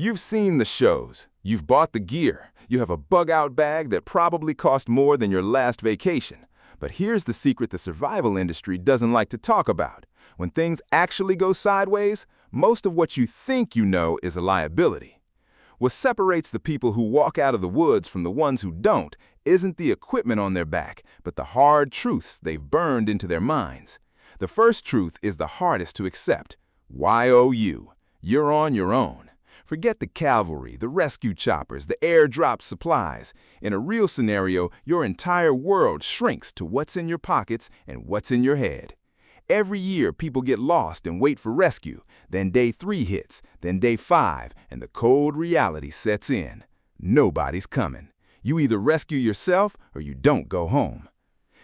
You've seen the shows, you've bought the gear, you have a bug-out bag that probably cost more than your last vacation. But here's the secret the survival industry doesn't like to talk about. When things actually go sideways, most of what you think you know is a liability. What separates the people who walk out of the woods from the ones who don't isn't the equipment on their back, but the hard truths they've burned into their minds. The first truth is the hardest to accept. YOU. You're on your own. Forget the cavalry, the rescue choppers, the airdrop supplies. In a real scenario, your entire world shrinks to what's in your pockets and what's in your head. Every year, people get lost and wait for rescue. Then day 3 hits, then day 5, and the cold reality sets in. Nobody's coming. You either rescue yourself or you don't go home.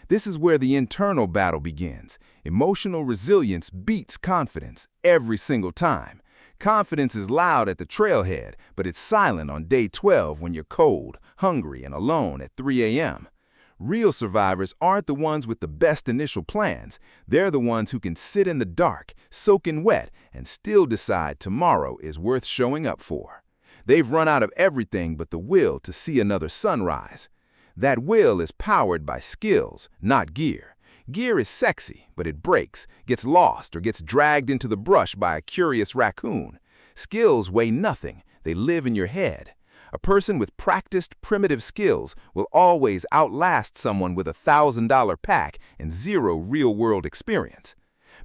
This is where the internal battle begins. Emotional resilience beats confidence every single time. Confidence is loud at the trailhead, but it's silent on day 12 when you're cold, hungry, and alone at 3 a.m. Real survivors aren't the ones with the best initial plans. They're the ones who can sit in the dark, soaking wet, and still decide tomorrow is worth showing up for. They've run out of everything but the will to see another sunrise. That will is powered by skills, not gear. Gear is sexy, but it breaks, gets lost, or gets dragged into the brush by a curious raccoon. Skills weigh nothing. They live in your head. A person with practiced, primitive skills will always outlast someone with a $1,000 pack and zero real-world experience.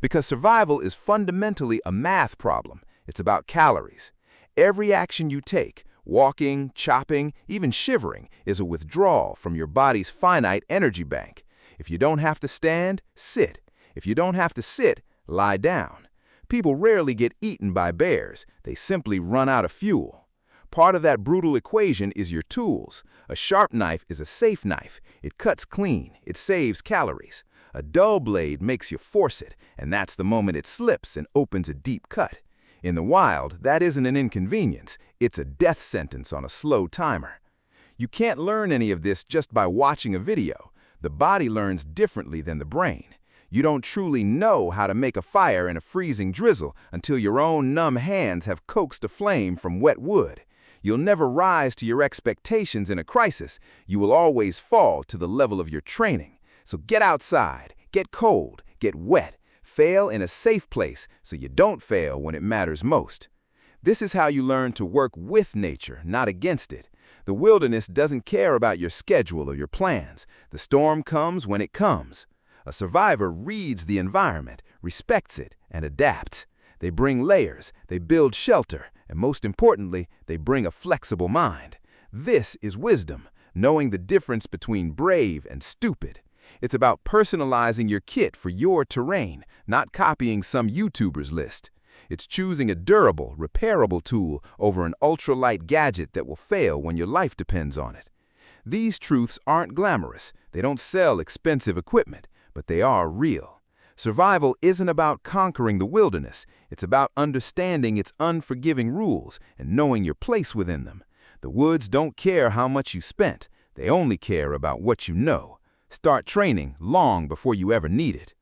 Because survival is fundamentally a math problem. It's about calories. Every action you take, walking, chopping, even shivering, is a withdrawal from your body's finite energy bank. If you don't have to stand, sit. If you don't have to sit, lie down. People rarely get eaten by bears. They simply run out of fuel. Part of that brutal equation is your tools. A sharp knife is a safe knife. It cuts clean. It saves calories. A dull blade makes you force it, and that's the moment it slips and opens a deep cut. In the wild, that isn't an inconvenience. It's a death sentence on a slow timer. You can't learn any of this just by watching a video. The body learns differently than the brain. You don't truly know how to make a fire in a freezing drizzle until your own numb hands have coaxed a flame from wet wood. You'll never rise to your expectations in a crisis. You will always fall to the level of your training. So get outside, get cold, get wet, fail in a safe place so you don't fail when it matters most. This is how you learn to work with nature, not against it. The wilderness doesn't care about your schedule or your plans. The storm comes when it comes. A survivor reads the environment, respects it, and adapts. They bring layers, they build shelter, and most importantly, they bring a flexible mind. This is wisdom, knowing the difference between brave and stupid. It's about personalizing your kit for your terrain, not copying some YouTuber's list. It's choosing a durable, repairable tool over an ultralight gadget that will fail when your life depends on it. These truths aren't glamorous. They don't sell expensive equipment, but they are real. Survival isn't about conquering the wilderness. It's about understanding its unforgiving rules and knowing your place within them. The woods don't care how much you spent. They only care about what you know. Start training long before you ever need it.